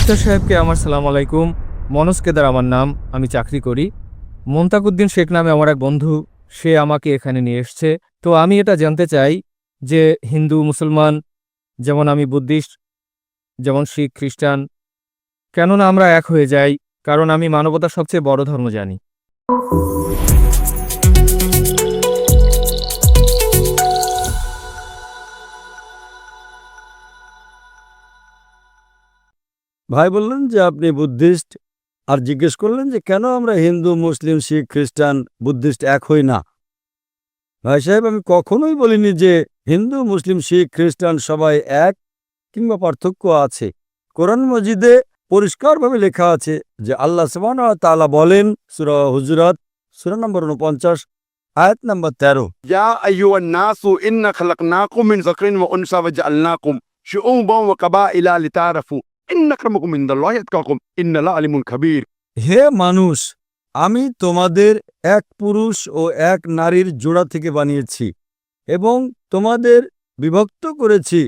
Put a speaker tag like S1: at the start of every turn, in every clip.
S1: Doctor সাহেবকে আমার সালাম আলাইকুম। মনোজ কেদার আমার নাম, আমি চাকরি করি। মোন্তাকুদ্দিন শেখ নামে আমার এক বন্ধু, সে আমাকে এখানে নিয়ে এসছে। তো আমি এটা জানতে চাই যে হিন্দু মুসলমান, যেমন আমি বুদ্ধিস্ট, যেমন শিখ খ্রিস্টান, কেননা আমরা এক হয়ে যাই? কারণ আমি মানবতার সবচেয়ে বড় ধর্ম জানি।
S2: ভাই বললেন যে আপনি বুদ্ধিস্ট, আর জিজ্ঞেস করলেন যে কেন আমরা হিন্দু মুসলিম শিখ খ্রিস্টান বুদ্ধিস্ট এক হই না। ভাই সাহেব, আমি কখনোই বলিনি যে হিন্দু মুসলিম শিখ খ্রিস্টান সবাই এক, কিংবা পার্থক্য আছে। কোরআন মজিদে পরিষ্কারভাবে লেখা আছে যে আল্লাহ সুবহানাহু ওয়া তাআলা বলেন, সূরা হুজুরাত সূরা নম্বর 49 আয়াত নম্বর 13,
S3: يا أيها الناس إنا خلقناكم من ذكر وأنثى وجعلناكم شعوبا وقبائل لتعارفوا إن أكرمكم عند الله أتقاكم إن الله عليم خبير।
S2: হে মানুষ, আমি তোমাদের এক পুরুষ ও এক নারীর জোড়া থেকে বানিয়েছি এবং তোমাদের বিভক্ত করেছি,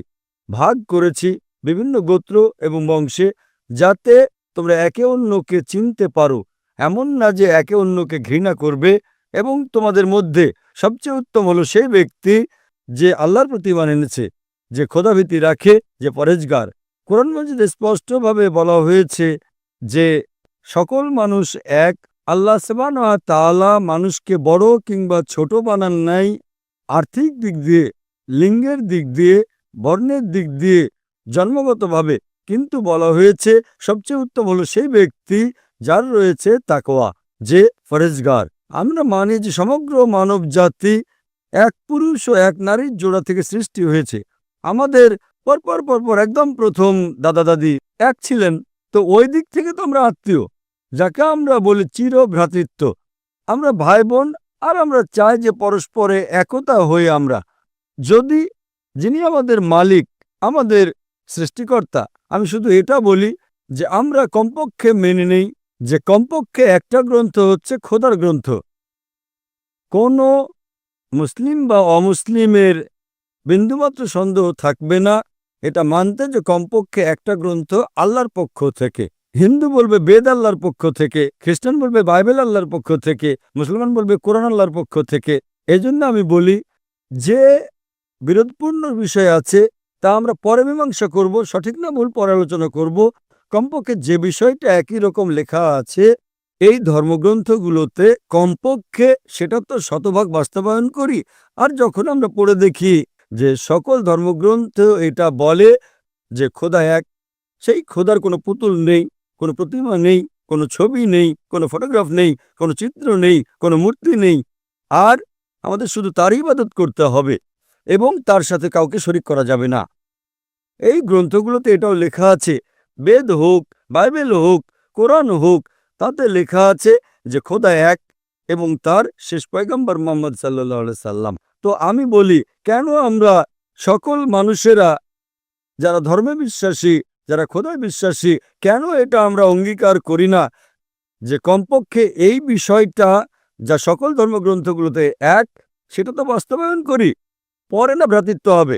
S2: ভাগ করেছি বিভিন্ন গোত্র এবং বংশে, যাতে তোমরা একে অন্যকে চিনতে পারো। এমন না যে একে অন্যকে ঘৃণা করবে। এবং তোমাদের মধ্যে সবচেয়ে উত্তম হলো সেই ব্যক্তি যে আল্লাহর প্রতি ঈমান এনেছে, যে খোদাভীতি রাখে, যে পরেজগার। কোরআন মাজিদে স্পষ্টভাবে বলা হয়েছে যে সকল মানুষ এক। আল্লাহ সুবহানাহু ওয়া তাআলা মানুষকে বড় কিংবা ছোট বানান নাই আর্থিক দিক দিয়ে, লিঙ্গের দিক দিয়ে, বর্ণের দিক দিয়ে, জন্মগতভাবে। কিন্তু বলা হয়েছে সবচেয়ে উত্তম হলো সেই ব্যক্তি যার রয়েছে তাকওয়া, যে পরেজগার। আমরা মানি যে সমগ্র মানব জাতি এক পুরুষ ও এক নারীর জোড়া থেকে সৃষ্টি হয়েছে। আমাদের পরপর একদম প্রথম দাদা দাদি এক ছিলেন। তো ওই দিক থেকে তো আমরা আত্মীয়, যাকে আমরা বলি চির ভ্রাতৃত্ব। আমরা ভাই বোন, আর আমরা চাই যে পরস্পরে একতা হয়ে আমরা, যদি যিনি আমাদের মালিক, আমাদের সৃষ্টিকর্তা, আমি শুধু এটা বলি যে আমরা কমপক্ষে মেনে নেই যে কমপক্ষে একটা গ্রন্থ হচ্ছে খোদার গ্রন্থ। কোনো মুসলিম বা অমুসলিমের বিন্দুমাত্র সন্দেহ থাকবে না এটা মানতে যে কমপক্ষে একটা গ্রন্থ আল্লাহর পক্ষ থেকে। হিন্দু বলবে বেদ আল্লাহর পক্ষ থেকে, খ্রিস্টান বলবে বাইবেল আল্লাহর পক্ষ থেকে, মুসলমান বলবে কোরআন আল্লাহর পক্ষ থেকে। এজন্য আমি বলি যে বিরোধপূর্ণ বিষয় আছে তা আমরা পরে মীমাংসা করব, সঠিক না ভুল পরে আলোচনা করব। কমপক্ষে যে বিষয়টা একই রকম লেখা আছে এই ধর্মগ্রন্থগুলোতে, কমপক্ষে সেটা তো শতভাগ বাস্তবায়ন করি। আর যখন আমরা পড়ে দেখি যে সকল ধর্মগ্রন্থ এটা বলে যে খোদা এক, সেই খোদার কোনো পুতুল নেই, কোনো প্রতিমা নেই, কোনো ছবি নেই, কোনো ফটোগ্রাফ নেই, কোনো চিত্র নেই, কোনো মূর্তি নেই, আর আমাদের শুধু তারই ইবাদত করতে হবে এবং তার সাথে কাউকে শরীক করা যাবে না। এই গ্রন্থগুলোতে এটাও লেখা আছে, বেদ হোক, বাইবেল হোক, কোরআন হোক, তাতে লেখা আছে যে খোদা এক এবং তার শেষ পয়গম্বর মুহাম্মদ সাল্লাল্লাহু আলাইহি সাল্লাম। তো আমি বলি, কেন আমরা সকল মানুষেরা যারা ধর্মে বিশ্বাসী, যারা খোদায় বিশ্বাসী, কেন এটা আমরা অঙ্গীকার করি না যে কমপক্ষে এই বিষয়টা যা সকল ধর্মগ্রন্থগুলোতে এক, সেটা তো বাস্তবায়ন করি, পরে না ভ্রাতৃত্ব হবে।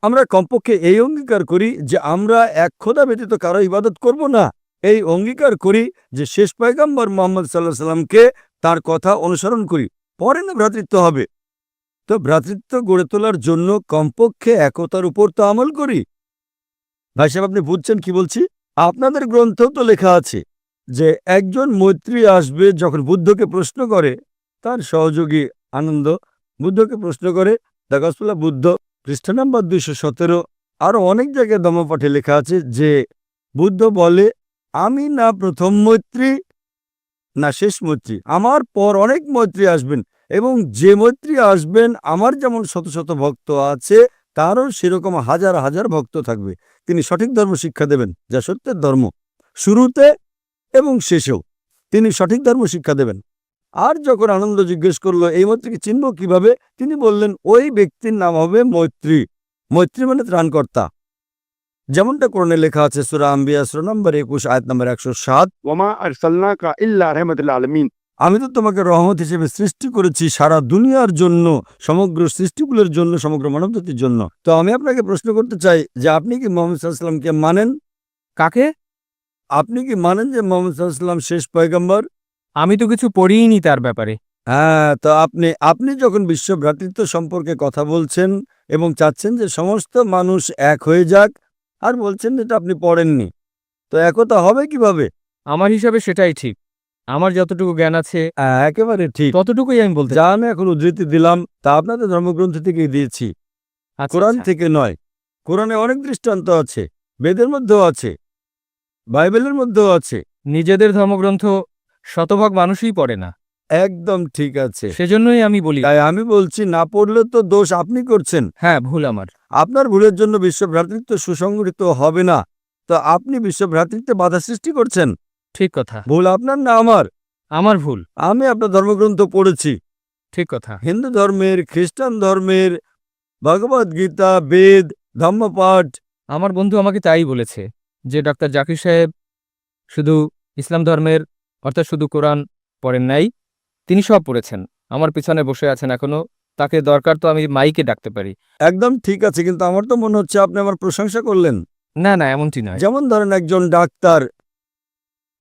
S2: আমরা কমপক্ষে এই অঙ্গীকার করি যে আমরা এক খোদা ব্যতীত কারো ইবাদত করব না। এই অঙ্গীকার করি যে শেষ পয়গম্বর মুহাম্মদ সাল্লাল্লাহু আলাইহি সাল্লামকে, তার কথা অনুসরণ করি, পরে না ভ্রাতৃত্ব হবে। তো ভ্রাতৃত্ব গড়ে তোলার জন্য কমপক্ষে একতার উপর তো আমল করি। ভাই সাহেব, আপনি বুঝছেন কি বলছি? আপনাদের গ্রন্থেও তো লেখা আছে যে একজন মৈত্রী আসবে, যখন বুদ্ধকে প্রশ্ন করে, তার সহযোগী আনন্দ বুদ্ধকে প্রশ্ন করে, দ্য গসপেল অফ বুদ্ধ পৃষ্ঠা নাম্বার 217, আরও অনেক জায়গায় ধম্মপাঠে লেখা আছে যে বুদ্ধ বলে, আমি না প্রথম মৈত্রী না শেষ মৈত্রী, আমার পর অনেক মৈত্রী আসবেন এবং যে মৈত্রী আসবেন আমার যেমন শত শত ভক্ত আছে তারও সেরকম হাজার হাজার ভক্ত থাকবে। তিনি সঠিক ধর্ম শিক্ষা দেবেন, যা সত্যের ধর্ম, শুরুতে এবং শেষেও তিনি সঠিক ধর্ম শিক্ষা দেবেন। আর যখন আনন্দ জিজ্ঞেস করলো এই মৈত্রীকে চিনব কিভাবে, তিনি বললেন ওই ব্যক্তির নাম হবে মৈত্রী। মৈত্রী মানে ত্রাণকর্তা, যেমনটা কোরআনে লেখা আছে সূরা আম্বিয়া সূরা নম্বর 21 আয়াত নম্বর 107,
S3: ওয়ামা আরসালনাকা ইল্লা রাহমাতাল আলামিন।
S2: আমি তো তোমাকে রহমত হিসেবে সৃষ্টি করেছি সারা দুনিয়ার জন্য, সমগ্র সৃষ্টিগুলোর জন্য, সমগ্র মানবজাতির জন্য। তো আমি আপনাকে প্রশ্ন করতে চাই যে আপনি কি মুহাম্মদ সাল্লাল্লাহু আলাইহি ওয়াসাল্লামকে মানেন?
S1: কাকে?
S2: আপনি কি মানেন যে মোহাম্মদ সাল্লাল্লাহু আলাইহি ওয়াসাল্লাম শেষ পয়গম্বর?
S1: আমি তো কিছু পড়িনি তার ব্যাপারে।
S2: হ্যাঁ, তো আপনি যখন বিশ্ব ভ্রাতৃত্ব সম্পর্কে কথা বলছেন এবং চাচ্ছেন যে সমস্ত মানুষ এক হয়ে যাক, আর বলছেন যেটা আপনি পড়েননি, তো একতা হবে কিভাবে?
S1: আমার হিসাবে সেটাই ঠিক। আমার যতটুকু জ্ঞান আছে
S2: একেবারে ঠিক।
S1: ততটুকুই আমি বলতে
S2: যা আমি এখন উদ্ধৃতি দিলাম তা আপনাদের ধর্মগ্রন্থ থেকেই দিয়েছি,
S1: আচ্ছা,
S2: কোরআন
S1: আচ্ছা।
S2: থেকে নয়। কোরআনে অনেক দৃষ্টান্ত আছে, বেদের মধ্যেও আছে, বাইবেলের মধ্যেও আছে।
S1: নিজেদের ধর্মগ্রন্থ শতভাগ মানুষই পড়ে না।
S2: একদম ঠিক আছে।
S1: সেজন্যই আমি বলি
S2: তাই আমি বলছি, না পড়লে তো দোষ আপনি করছেন।
S1: হ্যাঁ, ভুল আমার।
S2: আপনার ভুলের জন্য বিশ্ব ভ্রাতৃত্ব সুসংগঠিত হবে না, তো আপনি বিশ্ব ভ্রাতৃত্বে বাধা সৃষ্টি করছেন।
S1: ঠিক কথা।
S2: ভুল আপনার না আমার?
S1: আমার ভুল।
S2: আমি আপনার ধর্মগ্রন্থ পড়েছি,
S1: ঠিক কথা।
S2: হিন্দু ধর্মের, খ্রিস্টান ধর্মের, ভগবদ গীতা, বেদ, ধম্মপাঠ।
S1: আমার বন্ধু আমাকে তাই বলেছে যে ডক্টর জাকির সাহেব শুধু ইসলাম ধর্মের অর্থাৎ শুধু কোরআন পড়েন নাই, তিনি সব পড়েছেন। আমার পিছনে বসে আছেন এখনো। তাকে দরকার তো আমি মাইকে ডাকতে পারি।
S2: একদম ঠিক আছে, কিন্তু আমার তো মনে হচ্ছে আপনি আমার প্রশংসা করলেন।
S1: না, না, এমনটি নয়।
S2: যেমন ধরেন একজন ডাক্তার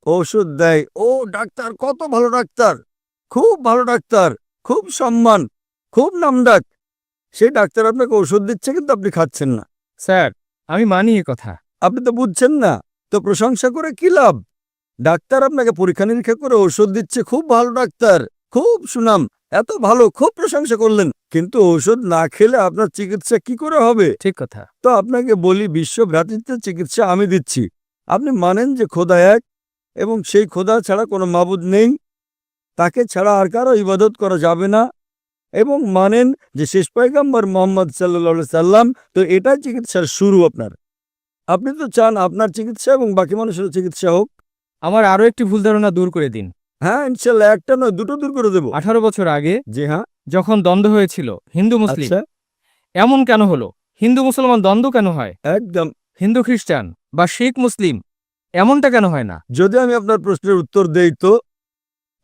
S2: ওষুধ দেয়, ও ডাক্তার কত ভালো ডাক্তার, খুব ভালো ডাক্তার, খুব সম্মান, খুব নামডাক। সেই ডাক্তার আপনাকে ওষুধ দিচ্ছে কিন্তু আপনি খাচ্ছেন না।
S1: স্যার, আমি মানি এ কথা।
S2: আপনি তো বুঝছেন না, তো প্রশংসা করে কি লাভ? ডাক্তার আপনাকে পরীক্ষা নিরীক্ষা করে ওষুধ দিচ্ছে, খুব ভালো ডাক্তার, খুব সুনাম, এত ভালো, খুব প্রশংসা করলেন, কিন্তু ওষুধ না খেলে আপনার চিকিৎসা কি করে হবে?
S1: ঠিক কথা।
S2: তো আপনাকে বলি, বিশ্ব ভ্রাতৃত্বের চিকিৎসা আমি দিচ্ছি। আপনি মানেন যে খোদা এক এবং সেই খোদা ছাড়া কোনো মাবুদ নেই, তাকে ছাড়া আর কারো ইবাদত করা যাবে না, এবং মানেন যে শেষ পয়গম্বর মোহাম্মদ সাল্লাল্লাহু আলাইহি সাল্লাম। তো এটাই চিকিৎসার শুরু আপনার। আপনি তো চান আপনার চিকিৎসা এবং বাকি মানুষের চিকিৎসা হোক।
S1: আমার আরও একটি ভুল ধারণা দূর করে দিন।
S2: হ্যাঁ, ইনশাল্লাহ, একটা নয়, দুটো দূর করে দেবো।
S1: 18 বছর আগে
S2: জি হ্যাঁ।
S1: যখন দ্বন্দ্ব হয়েছিল হিন্দু মুসলিম,
S2: আচ্ছা,
S1: এমন কেন হলো? হিন্দু মুসলমান দ্বন্দ্ব কেন হয়?
S2: একদম।
S1: হিন্দু খ্রিস্টান বা শিখ মুসলিম এমনটা কেন হয় না?
S2: যদি আমি আপনার প্রশ্নের উত্তর দেই তো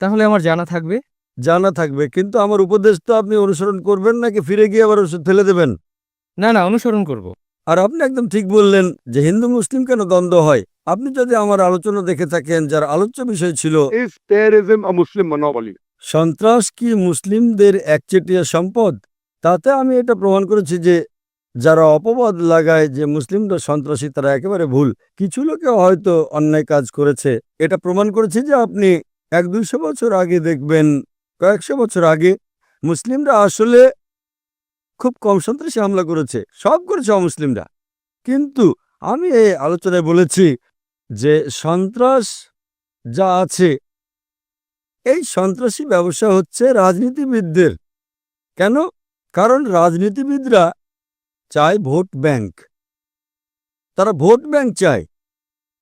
S1: তাহলে আমার জানা থাকবে।
S2: জানা থাকবে, কিন্তু আমার উপদেশ তো আপনি অনুসরণ করবেন নাকি ফিরে গিয়ে আবার ওষুধ ফেলে দেবেন?
S1: না, না, অনুসরণ করব।
S2: আর আপনি একদম ঠিক বললেন যে হিন্দু মুসলিম কেন দ্বন্দ্ব হয়। আপনি যদি আমার আলোচনা দেখে থাকেন, যার আলোচ্য বিষয় ছিল
S3: Is terrorism a Muslim monopoly?
S2: সন্ত্রাস কি মুসলিমদের একচেটিয়া সম্পদ, তাতে আমি এটা প্রমাণ করেছি যে যারা অপবাদ লাগায় যে মুসলিমরা সন্ত্রাসী, তারা একেবারে ভুল। কিছু লোকে হয়তো অন্যায় কাজ করেছে, এটা প্রমাণ করেছি যে আপনি 100-200 বছর আগে দেখবেন, কয়েকশো বছর আগে মুসলিমরা আসলে খুব কম সন্ত্রাসী হামলা করেছে, সব করেছে অমুসলিমরা। কিন্তু আমি এই আলোচনায় বলেছি যে সন্ত্রাস যা আছে, এই সন্ত্রাসী ব্যবসা হচ্ছে রাজনীতিবিদদের। কেন? কারণ রাজনীতিবিদরা চায় ভোট ব্যাংক, তারা ভোট ব্যাংক চায়।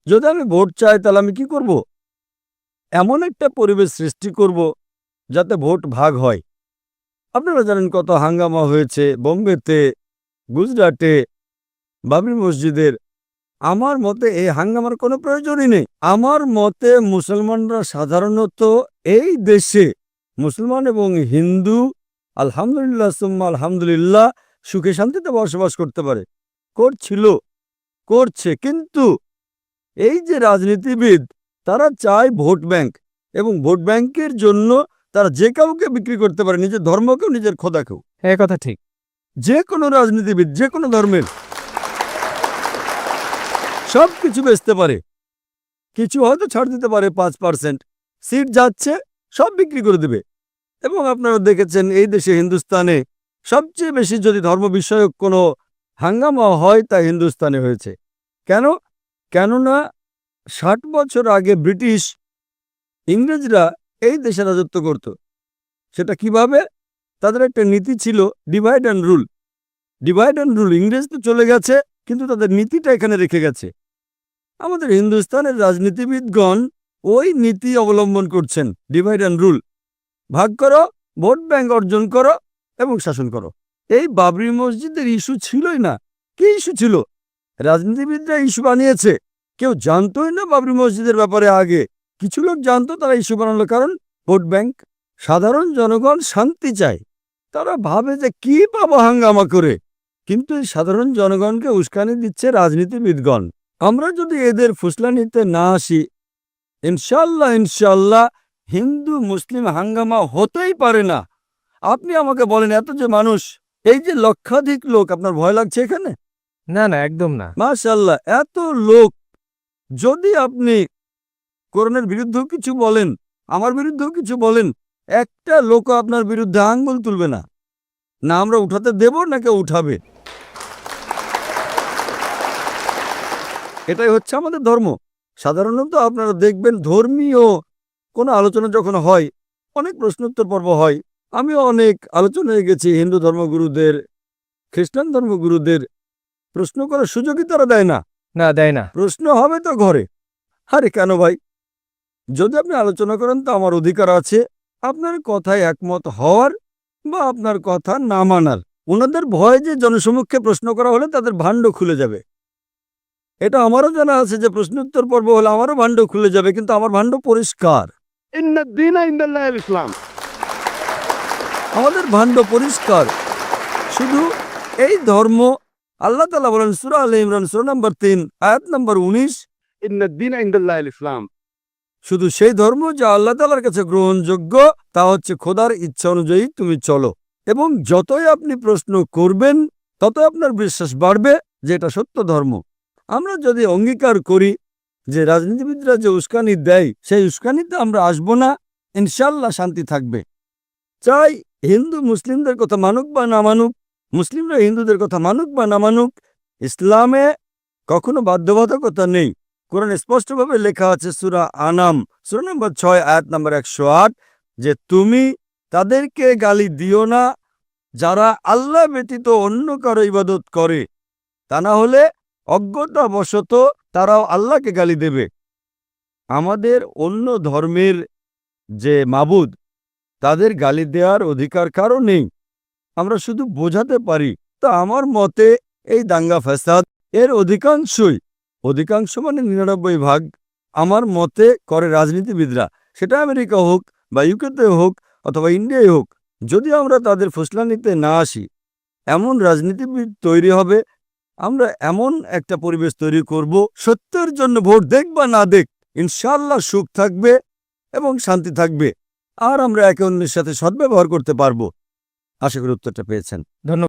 S2: যদি আমি ভোট চাই, তাহলে আমি কি করব? এমন একটা পরিবেশ সৃষ্টি করব যাতে ভোট ভাগ হয়। আপনারা জানেন কত হাঙ্গামা হয়েছে বোম্বেতে, গুজরাটে, বাবরি মসজিদের। আমার মতে এই হাঙ্গামার কোনো প্রয়োজনই নেই। আমার মতে মুসলমানরা সাধারণত এই দেশে, মুসলমান এবং হিন্দু, আলহামদুলিল্লাহ সুম্মা আলহামদুলিল্লাহ, সুখে শান্তিতে বসবাস করতে পারে, করছিল, করছে। কিন্তু এই যে রাজনীতিবিদ, তারা চায় ভোট ব্যাংক, এবং ভোট ব্যাংকের জন্য তারা যে কাউকে বিক্রি করতে পারে, নিজের ধর্মকেও, নিজের খোদাকেও।
S1: হ্যাঁ, কথা ঠিক।
S2: যে কোনো রাজনীতিবিদ, যে কোনো ধর্মের, সব কিছু বেচতে পারে, কিছু হয়তো ছাড় দিতে পারে, 5% সিট যাচ্ছে, সব বিক্রি করে দেবে। এবং আপনারা দেখেছেন এই দেশে, হিন্দুস্তানে সবচেয়ে বেশি যদি ধর্ম বিষয়ক কোনো হাঙ্গামা হয়, তা হিন্দুস্তানে হয়েছে। কেন? কেননা 60 বছর আগে ব্রিটিশ, ইংরেজরা এই দেশে রাজত্ব করত। সেটা কিভাবে? তাদের একটা নীতি ছিল divide and rule. Divide and rule, ইংরেজ তো চলে গেছে, কিন্তু তাদের নীতিটা এখানে রেখে গেছে। আমাদের হিন্দুস্তানের রাজনীতিবিদগণ ওই নীতি অবলম্বন করছেন, ডিভাইড অ্যান্ড রুল, ভাগ করো, ভোট ব্যাংক অর্জন করো এবং শাসন করো। এই বাবরি মসজিদের ইস্যু ছিলই না। কি ইস্যু ছিল? রাজনীতিবিদরা ইস্যু বানিয়েছে। কেউ জানতোই না বাবরি মসজিদের ব্যাপারে আগে। কিছু লোক জানতো, তারা ইস্যু বানালো, কারণ ভোট ব্যাংক। সাধারণ জনগণ শান্তি চায়, তারা ভাবে যে কি পাবো হাঙ্গামা করে, কিন্তু এই সাধারণ জনগণকে উস্কানি দিচ্ছে রাজনীতিবিদগণ। আমরা যদি এদের ফুসলানিতে না আসি, ইনশাল্লাহ ইনশাল্লাহ হিন্দু মুসলিম হাঙ্গামা হতেই পারে না। আপনি আমাকে বলেন, এত যে মানুষ, এই যে লক্ষাধিক লোক, আপনার ভয় লাগছে এখানে?
S1: না না, একদম না।
S2: মাশাআল্লাহ, এত লোক, যদি আপনি কোরআনের বিরুদ্ধেও কিছু বলেন, আমার বিরুদ্ধেও কিছু বলেন, একটা লোকও আপনার বিরুদ্ধে আঙ্গুল তুলবে না। না আমরা উঠাতে দেব না কেউ উঠাবে। এটাই হচ্ছে আমাদের ধর্ম। সাধারণত আপনারা দেখবেন ধর্মীয় কোনো আলোচনা যখন হয়, অনেক প্রশ্নোত্তর পর্ব হয়, আমিও অনেক আলোচনায় গেছি। হিন্দু ধর্মগুরুদের, খ্রিস্টান ধর্মগুরুদের প্রশ্ন করার সুযোগই তারা দেয় না।
S1: না, দেয় না।
S2: প্রশ্ন হবে তো ঘরে। আরে কেন ভাই, যদি আপনি আলোচনা করেন তো আমার অধিকার আছে আপনার কথায় একমত হওয়ার বা আপনার কথা না মানার। ওনাদের ভয় যে জনসমক্ষে প্রশ্ন করা হলে তাদের ভাণ্ড খুলে যাবে। এটা আমারও জানা আছে যে প্রশ্নোত্তর পর্ব হলে আমারও ভাণ্ড খুলে যাবে, কিন্তু আমার ভাণ্ড পরিষ্কার।
S3: إن الدين عند الله الإسلام.
S2: আমাদের ভাণ্ড পরিষ্কার। শুধু এই ধর্ম, আল্লাহ তাআলা বলেন সূরা আলে ইমরান সূরা নম্বর 3 আয়াত নম্বর 19,
S3: إن الدين عند الله الإسلام.
S2: শুধু সেই ধর্ম যা আল্লাহ তাআলার কাছে গ্রহণযোগ্য, তা হচ্ছে খোদার ইচ্ছা অনুযায়ী তুমি চলো। এবং যতই আপনি প্রশ্ন করবেন ততই আপনার বিশ্বাস বাড়বে যে এটা সত্য ধর্ম। আমরা যদি অঙ্গীকার করি যে রাজনীতিবিদরা যে উস্কানি দেয়, সেই উস্কানিতে আমরা আসবো না, ইনশাল্লাহ শান্তি থাকবে। চাই হিন্দু মুসলিমদের কথা মানুক বা না মানুক, মুসলিমরা হিন্দুদের কথা মানুক বা না মানুক, ইসলামে কখনো বাধ্যবাধকতা নেই। কোরআন স্পষ্টভাবে লেখা আছে সূরা আনাম সূরা নম্বর 6 আয়াত নম্বর 108, যে তুমি তাদেরকে গালি দিও না যারা আল্লাহ ব্যতীত অন্য কারো ইবাদত করে, তা না হলে অজ্ঞতাবশত তারাও আল্লাহকে গালি দেবে। আমাদের অন্য ধর্মের যে মাবুদ, তাদের গালি দেওয়ার অধিকার কারো নেই, আমরা শুধু বোঝাতে পারি। তা আমার মতে এই দাঙ্গা ফ্যাসাদ এর অধিকাংশ মানে 99% আমার মতে করে রাজনীতিবিদরা, সেটা আমেরিকা হোক বা ইউকেতে হোক অথবা ইন্ডিয়ায় হোক। যদি আমরা তাদের ফুসলানিতে না আসি, এমন রাজনীতিবিদ তৈরি হবে, আমরা এমন একটা পরিবেশ তৈরি করব, সত্যের জন্য ভোট দেখ বা না দেখ, ইনশাআল্লাহ সুখ থাকবে এবং শান্তি থাকবে, আর আমরা একে অন্যের সাথে সদ্ব্যবহার করতে পারবো। আশা করি উত্তরটা পেয়েছেন।
S1: ধন্যবাদ।